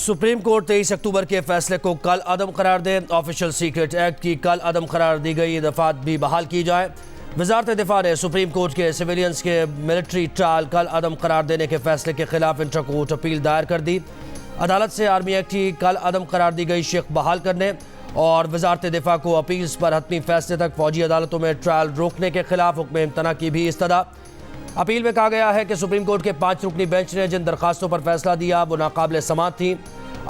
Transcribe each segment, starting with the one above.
Supreme court 23 अक्टूबर के फैसले को कल अदम करार दे। ऑफिशियल सीक्रेट एक्ट की कल अदम करार दी गई दफात भी बहाल की जाए। वजारत दिफा ने सुप्रीम कोर्ट के सिविलियंस के मिलिट्री ट्रायल कल अदम करार देने के फैसले के खिलाफ इंटर कोर्ट अपील दायर कर दी। अदालत से आर्मी एक्ट की कल अदम करार दी गई शेख बहाल करने और वजारत दिफा को अपील्स पर हतमी फैसले तक फौजी अदालतों में ट्रायल रोकने के खिलाफ हुक्म इम्तना की भी इस्तदा। अपील में कहा गया है कि सुप्रीम कोर्ट के 5 रुकनी बेंच ने जिन दरखास्तों पर फैसला दिया वो नाकाबिल समात थी।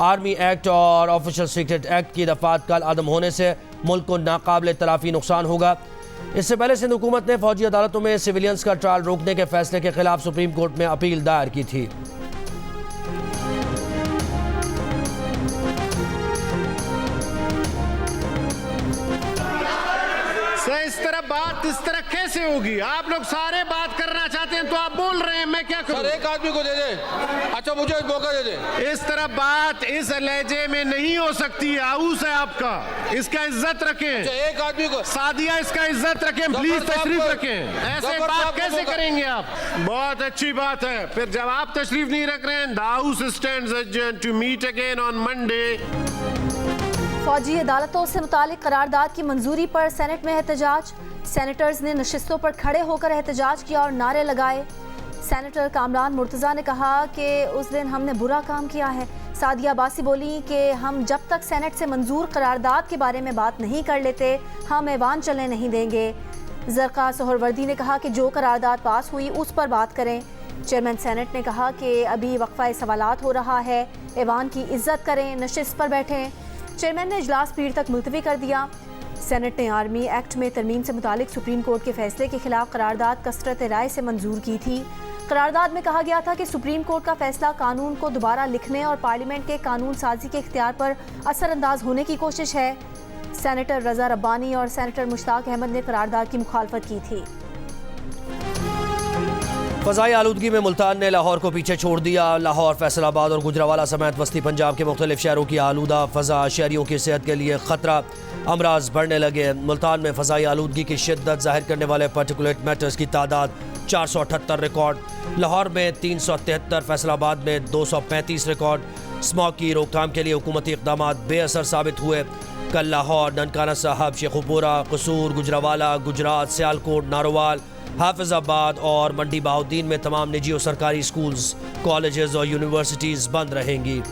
आर्मी एक्ट और ऑफिशियल सीक्रेट एक्ट की दफात कल अदम होने से मुल्क को नाकाबिल तलाफी नुकसान होगा। इससे पहले सिंध हुकूमत ने फौजी अदालतों में सिविलियंस का ट्रायल रोकने के फैसले के खिलाफ सुप्रीम कोर्ट में अपील दायर की थी। इस तरह कैसे होगी? आप लोग सारे बात करना चाहते हैं तो आप बोल रहे हैं, मैं क्या करूं? सर एक आदमी को दे दे। अच्छा मुझे एक मौका दे दे। इस तरह बात इस लहजे में नहीं हो सकती। आऊस है आपका, इसका इज्जत रखें। अच्छा एक आदमी को सादिया, इसका इज्जत रखें प्लीज, तशरीफ रखें। ऐसे बात कैसे करेंगे आप? बहुत अच्छी बात है। फिर जब आप तशरीफ नहीं रख रहे हैं, the house stands adjourned to meet again on Monday. फौजी अदालतों से मुतालिक करारदाद की मंजूरी पर सेनेट में एहतजाज। सेनेटर्स ने नशिस्तों पर खड़े होकर एहतजाज किया और नारे लगाए। सेनेटर कामरान मुर्तज़ा ने कहा कि उस दिन हमने बुरा काम किया है। सादिया अब्बासी बोली कि हम जब तक सेनेट से मंजूर करारदाद के बारे में बात नहीं कर लेते हम ऐवान चलने नहीं देंगे। ज़रक़ा सोहरवर्दी ने कहा कि जो करारदाद पास हुई उस पर बात करें। चेयरमैन सेनेट ने कहा कि अभी वक्फा सवालात हो रहा है, ऐवान की इज्जत करें, नशिस्त पर बैठें। चेयरमैन ने इजलास पीर तक मुलतवी कर दिया। सेनेट ने आर्मी एक्ट में तरमीम से मुतालिक सुप्रीम कोर्ट के फैसले के खिलाफ करारदाद कसरत राय से मंजूर की थी। करारदाद में कहा गया था कि सुप्रीम कोर्ट का फैसला कानून को दोबारा लिखने और पार्लियामेंट के कानून साजी के इख्तियार पर असरअंदाज होने की कोशिश है। सेनेटर रजा रब्बानी और सेनेटर मुश्ताक अहमद ने करारदाद की मुखालफत की थी। फ़ज़ाई आलूदगी में मुल्तान ने लाहौर को पीछे छोड़ दिया। लाहौर, फैसलाबाद और गुजरावाला समेत वस्ती पंजाब के मुख्तलिफ शहरों की आलूदा फ़ज़ा शहरियों की सेहत के लिए ख़तरा। अमराज बढ़ने लगे। मुल्तान में फ़ज़ाई आलूदगी की शिद्दत ज़ाहिर करने वाले पार्टिकुलेट मैटर्स की तादाद 478 रिकॉर्ड। लाहौर में 373, फैसलाबाद में 235 रिकॉर्ड। स्मॉग की रोकथाम के लिए हुकूमती इक़दाम बेअसर साबित हुए। कल लाहौर, ननकाना साहब, शेखुपुरा, कसूर, गुजरावाला, गुजरात, सियालकोट, नारोवाल, हाफिजाबाद और मंडी बहाउद्दीन में तमाम निजी और सरकारी स्कूल्स, कॉलेजेस और यूनिवर्सिटीज़ बंद रहेंगी।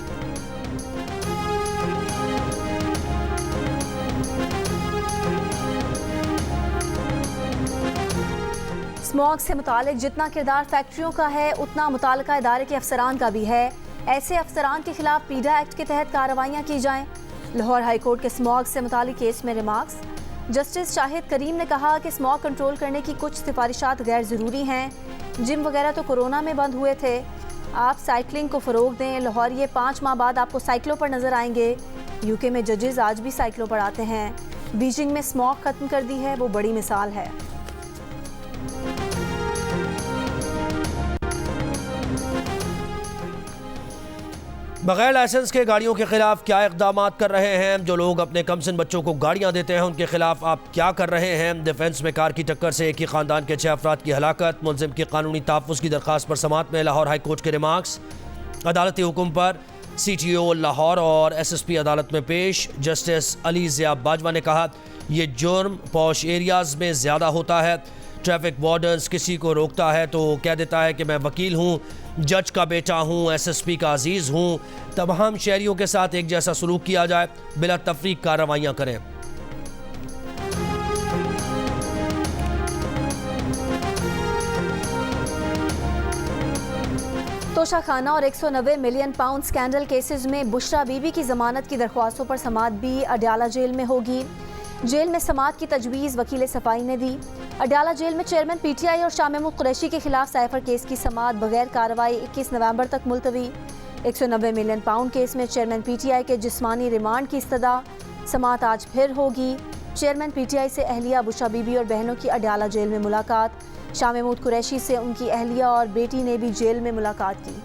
स्मॉग से मुतालिक जितना किरदार फैक्ट्रियों का है उतना मुताल्लिका इदारे के अफसरान का भी है। ऐसे अफसरान के खिलाफ पीडा एक्ट के तहत कार्रवाइयाँ की जाएँ। लाहौर हाई कोर्ट के स्मॉग से मुतालिक केस में रिमार्क्स। जस्टिस शाहिद करीम ने कहा कि स्मॉग कंट्रोल करने की कुछ सिफारिशात गैर ज़रूरी हैं। जिम वगैरह तो कोरोना में बंद हुए थे। आप साइकिलिंग को फ़रोग दें। लाहौर ये 5 माह बाद आपको साइकिलों पर नज़र आएंगे। यूके में जजेस आज भी साइकिलों पर आते हैं। बीजिंग में स्मॉग ख़त्म कर दी है, वो बड़ी मिसाल है। बगैर लाइसेंस के गाड़ियों के खिलाफ क्या इक़दाम कर रहे हैं? जो लोग अपने कमसिन बच्चों को गाड़ियां देते हैं उनके खिलाफ आप क्या कर रहे हैं? डिफेंस में कार की टक्कर से एक ही खानदान के 6 अफराद की हलाकत। मुलजिम की कानूनी तहफ़्फ़ुज़ की दरख्वास्त पर समात में लाहौर हाई कोर्ट के रिमार्क्स। अदालती हुक्म पर CTO लाहौर और SSP अदालत में पेश। जस्टिस अली ज़िया बाजवा ने कहा यह जुर्म पॉश एरियाज़ में ज़्यादा होता है। ट्रैफिक वार्डन्स किसी को रोकता है तो कह देता है कि मैं वकील हूँ, जज का बेटा हूँ, SSP का अजीज़ हूँ। तमाम शहरियों के साथ एक जैसा सलूक किया जाए, बिला तफरीक कार्रवाइयाँ करें। तोशाखाना और 190 मिलियन पाउंड स्कैंडल केसेस में बुशरा बीबी की जमानत की दरख्वास्तों पर समात भी अडयाला जेल में होगी। जेल में समात की तजवीज़ वकील सफाई ने दी। अडयाला जेल में चेयरमैन PTI और शाह महमूद कुरैशी के खिलाफ साइफर केस की समात बगैर कार्रवाई 21 नवंबर तक मुलतवी। 190 मिलियन पाउंड केस में चेयरमैन PTI के जिस्मानी रिमांड की इस्तदा। समात आज फिर होगी। चेयरमैन PTI से अहलिया बुशरा बीबी और बहनों की अडयाला जेल में मुलाकात। शाह महमूद कुरैशी से उनकी अहलिया और बेटी ने भी जेल में मुलाकात की।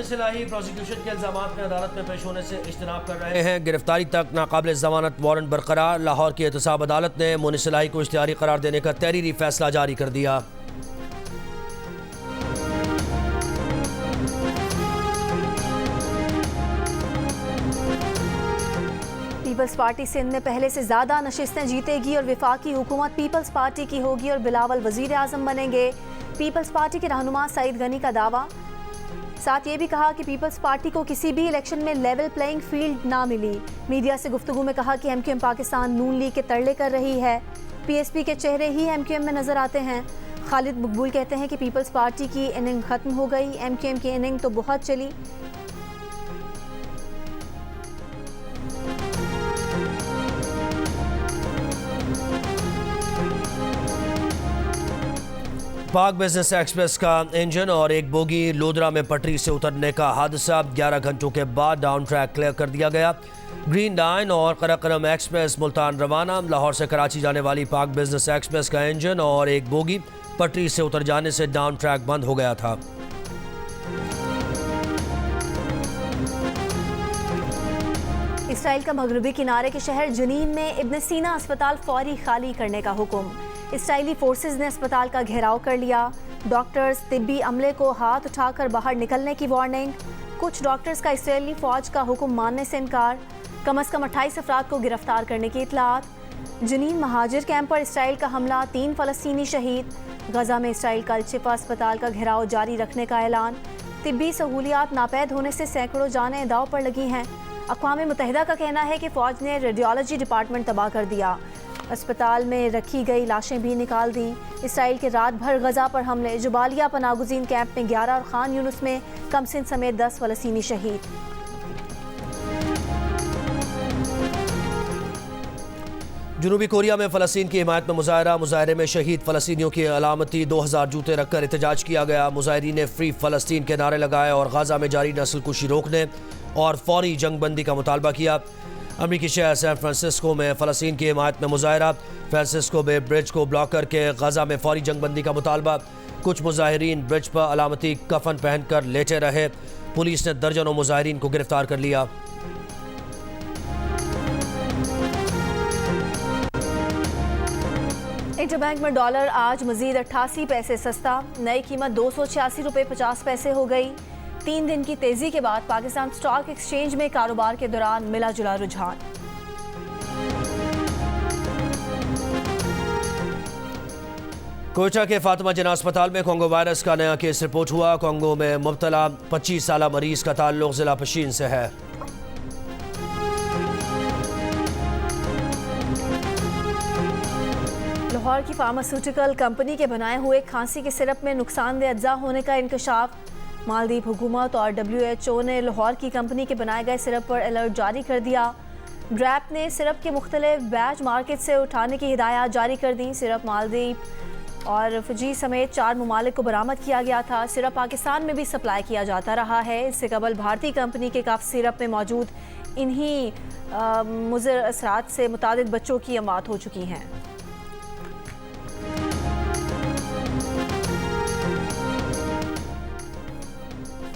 मुनीस इलाही प्रोसिक्यूशन के इल्जामात में अदालत में पेश होने से इज्तनाब कर रहे हैं। गिरफ्तारी तक नाकाबिल जमानत वारंट बरकरार। लाहौर की एहतसाब अदालत ने मुनीस इलाही को इख्तियारी करार देने का तहरीरी फैसला जारी कर दिया। पीपल्स पार्टी सिंध में पहले से ज्यादा नशिस्तें जीतेगी और विफाकी हुकूमत पीपल्स पार्टी की होगी और बिलावल वजीर आजम बनेंगे। पीपल्स पार्टी के रहनुमा सईद गनी का दावा। साथ ये भी कहा कि पीपल्स पार्टी को किसी भी इलेक्शन में लेवल प्लेइंग फील्ड ना मिली। मीडिया से गुफ्तगू में कहा कि एमक्यूएम पाकिस्तान नून लीग के तरले कर रही है। पीएसपी के चेहरे ही एमक्यूएम में नजर आते हैं। खालिद मकबूल कहते हैं कि पीपल्स पार्टी की इनिंग खत्म हो गई, एमक्यूएम की इनिंग तो बहुत चली। पाक बिजनेस एक्सप्रेस का इंजन और एक बोगी लोधरा में पटरी से उतरने का हादसा। 11 घंटों के बाद डाउन ट्रैक क्लियर कर दिया गया। ग्रीन लाइन और कराकरम एक्सप्रेस मुल्तान रवाना। लाहौर से कराची जाने वाली पाक बिजनेस एक्सप्रेस का इंजन और एक बोगी पटरी से उतर जाने से डाउन ट्रैक बंद हो गया था। इसराइल का मगरबी किनारे के शहर जनीन में इब्न सीना अस्पताल फौरी खाली करने का हुक्म। इसराइली फोर्सेस ने अस्पताल का घेराव कर लिया। डॉक्टर्स तिब्बी अमले को हाथ उठाकर बाहर निकलने की वार्निंग। कुछ डॉक्टर्स का इसराइली फौज का हुक्म मानने से इनकार। कम अज कम 28 अफराद को गिरफ्तार करने की इतलात। जनीन महाजिर कैंप पर इसराइल का हमला, 3 फलस्तीनी शहीद। गजा में इसराइल का अल-शिफा अस्पताल का घेराव जारी रखने का ऐलान। तिब्बी सहूलियात नापैद होने से सैकड़ों जानें दाव पर लगी हैं। अक़वाम मुत्तहिदा का कहना है कि फ़ौज ने रेडियोलॉजी डिपार्टमेंट तबाह कर दिया। अस्पताल में रखी गई लाशें भी निकाल दी। इसराइल के रात भर गजा पर हमले। जुबालिया पनागुज़ीन कैंप में 11 और खान यूनुस में कमसिन समेत 10 फलस्तीनी शहीद। जनूबी कोरिया में फ़लस्तीन की हिमायत में मुजाहरा। मुजाहरे में शहीद फ़लस्तीनियों की अलामती 2000 जूते रखकर एहतजाज किया गया। मुजाहिरीन ने फ्री फ़लस्तीन के नारे लगाए और गाज़ा में जारी नस्लकुशी रोकने और फौरी जंगबंदी का मुतालबा किया। अमरीकी शहर सैन फ्रांसिस्को में फ़लस्तीन की हिमायत में मुजाहरा। फ्रांसिस्को बे ब्रिज को ब्लॉक करके गाज़ा में फौरी जंगबंदी का मुतालबा। कुछ मुजाहिरीन ब्रिज पर अलामती कफन पहनकर लेटे रहे। पुलिस ने दर्जनों मुजाहिरीन को गिरफ्तार कर लिया। इंटरबैंक में डॉलर आज मजीद 88 पैसे सस्ता। नई कीमत 286 रुपये 50 पैसे हो गई। 3 दिन की तेजी के बाद पाकिस्तान स्टॉक एक्सचेंज में कारोबार के दौरान मिला जुला रुझान। कोयटा के फातिमा जिन्ना अस्पताल में कोंगो वायरस का नया केस रिपोर्ट हुआ। कोंगो में मुब्तला 25 साला मरीज का ताल्लुक जिला पशीन से है। लाहौर की फार्मास्यूटिकल कंपनी के बनाए हुए खांसी के सिरप में नुकसानदेह अज्जा होने का इंकशाफ। मालदीव हुकूमत और WHO ने लाहौर की कंपनी के बनाए गए सिरप पर अलर्ट जारी कर दिया। ड्रैप ने सिरप के मुख्तलिफ बैच मार्केट से उठाने की हिदायत जारी कर दी। सिरप मालदीव और फिजी समेत 4 ममालिक को बरामद किया गया था। सिरप पाकिस्तान में भी सप्लाई किया जाता रहा है। इससे कबल भारतीय कंपनी के कफ सिरप में मौजूद इन्हीं मुज़र असरात से मुतादिद बच्चों की अमवात हो चुकी हैं।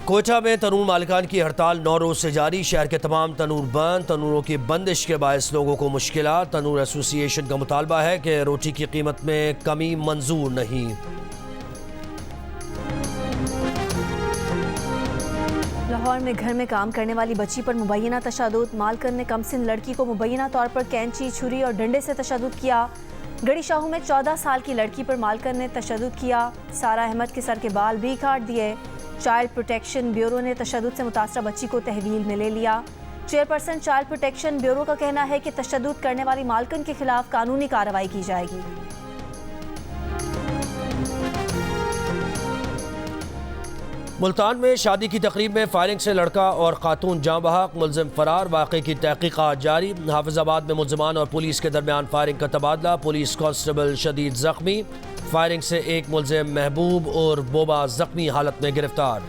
कोयटा में तनूर मालिकान की हड़ताल 9 रोज से जारी। शहर के तमाम तनूर बंद। तनूरों की बंदिश के बायस लोगों को मुश्किलात। तनूर एसोसिएशन का मुतालबा है कि रोटी की कीमत में कमी मंजूर नहीं। लाहौर में घर में काम करने वाली बच्ची पर मुबैना तशद्दुद। मालकन ने कमसिन लड़की को मुबैना तौर पर कैंची, छुरी और डंडे से तशद्दुद किया। गड़ी शाहू में 14 साल की लड़की पर मालकन ने तशद्दुद किया। सारा अहमद के सर के बाल भी काट दिए। चाइल्ड प्रोटेक्शन ब्यूरो ने तशद्दुद से मुतासरा बच्ची को तहवील में ले लिया। चेयरपर्सन चाइल्ड प्रोटेक्शन ब्यूरो का कहना है कि तशद्दुद करने वाली मालकन के खिलाफ कानूनी कार्रवाई की जाएगी। मुल्तान में शादी की तकरीब में फायरिंग से लड़का और खातून जाँ बहक। मुलजिम फरार। वाक़े की तहकीकात जारी। हाफिजाबाद में मुलजिमान और पुलिस के दरमियान फायरिंग का तबादला। पुलिस कांस्टेबल शदीद जख्मी। फायरिंग से एक मुलजिम महबूब और बोबा जख्मी हालत में गिरफ्तार।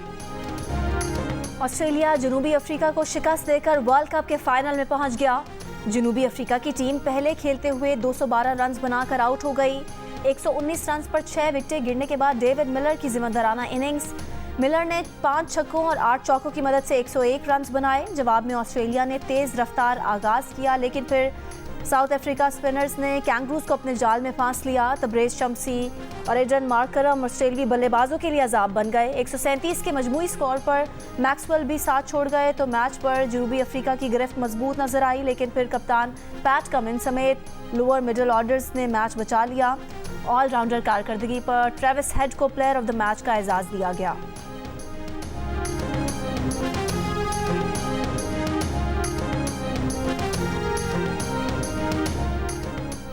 ऑस्ट्रेलिया जनूबी अफ्रीका को शिकस्त देकर वर्ल्ड कप के फाइनल में पहुंच गया। जनूबी अफ्रीका की टीम पहले खेलते हुए 212 रन बनाकर आउट हो गई। 119 रन पर 6 विकेटें गिरने के बाद डेविड मिलर की जिम्मेदाराना इनिंग्स। मिलर ने 5 छक्कों और 8 चौकों की मदद से 101 रन बनाए। जवाब में ऑस्ट्रेलिया ने तेज रफ्तार आगाज किया, लेकिन फिर साउथ अफ्रीका स्पिनर्स ने कैंगरूज को अपने जाल में फांस लिया। तबरेज शम्सी और एडन मार्करम ऑस्ट्रेलियाई बल्लेबाजों के लिए अजाब बन गए। 137 के मजमूई स्कोर पर मैक्सवेल भी साथ छोड़ गए तो मैच पर जनूबी अफ्रीका की गिरफ्त मजबूत नजर आई, लेकिन फिर कप्तान पैट कमिंस समेत लोअर मिडिल ऑर्डर्स ने मैच बचा लिया। ऑलराउंडर कारकर्दगी पर ट्रेविस हेड को प्लेयर ऑफ द मैच का एजाज दिया गया।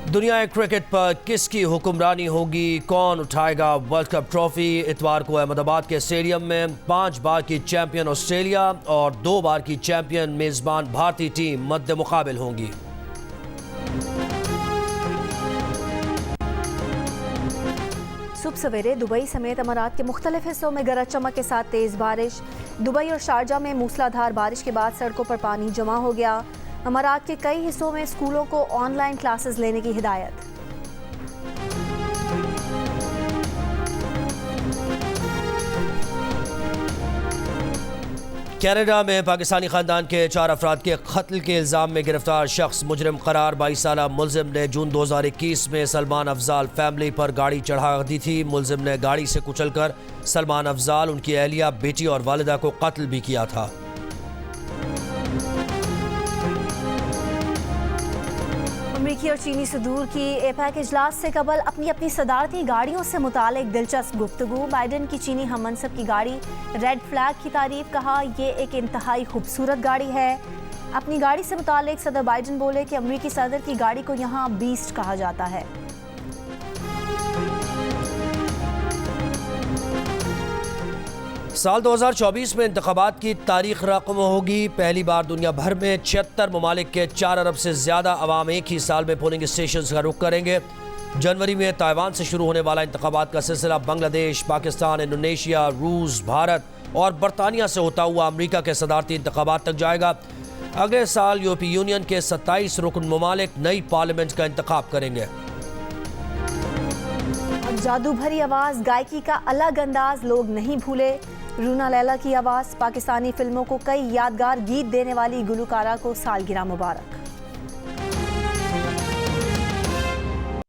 दुनिया क्रिकेट पर किसकी हुक्मरानी होगी, कौन उठाएगा वर्ल्ड कप ट्रॉफी? इतवार को अहमदाबाद के स्टेडियम में 5 बार की चैंपियन ऑस्ट्रेलिया और 2 बार की चैंपियन मेजबान भारतीय टीम मद्दे मुकाबिल होंगी। सुबह सवेरे दुबई समेत अमारात के मुख्तलिफ हिस्सों में गरज चमक के साथ तेज बारिश। दुबई और शारजा में मूसलाधार बारिश के बाद सड़कों पर पानी जमा हो गया। अमारात के कई हिस्सों में स्कूलों को ऑनलाइन क्लासेस लेने की हिदायत। कनाडा में पाकिस्तानी खानदान के 4 अफराद के कत्ल के इल्ज़ाम में गिरफ्तार शख्स मुजरिम करार। 22 साला मुलजिम ने जून 2021 में सलमान अफजाल फैमिली पर गाड़ी चढ़ा दी थी। मुलजिम ने गाड़ी से कुचलकर सलमान अफजाल, उनकी अहलिया, बेटी और वालिदा को कत्ल भी किया था। अमरीकी और चीनी सदूर की एपैक इजलास से कबल अपनी अपनी सदारती गाड़ियों से मुतालिक दिलचस्प गुफ्तगू। बाइडन की चीनी हममनसब की गाड़ी रेड फ्लैग की तारीफ, कहा ये एक इंतहाई खूबसूरत गाड़ी है। अपनी गाड़ी से मुतालिक सदर बाइडन बोले कि अमरीकी सदर की गाड़ी को यहाँ बीस्ट कहा जाता है। साल 2024 में इंतखाबात की तारीख रकम होगी। पहली बार दुनिया भर में 76 ममालिक के 4 अरब से ज़्यादा अवाम एक ही साल में पोलिंग स्टेशन का रुख करेंगे। जनवरी में ताइवान से शुरू होने वाला इंतखाबात का सिलसिला बांग्लादेश, पाकिस्तान, इंडोनेशिया, रूस, भारत और बरतानिया से होता हुआ अमरीका के सदारती इंतखाबात तक जाएगा। अगले साल यूरोपीय यूनियन के 27 रुकन ममालिक नई पार्लियामेंट का इंतखाब करेंगे। जादू भरी आवाज़, गायकी का अलग अंदाज लोग नहीं भूले। रूना लैला की आवाज़, पाकिस्तानी फिल्मों को कई यादगार गीत देने वाली गुलकारा को सालगिरह मुबारक।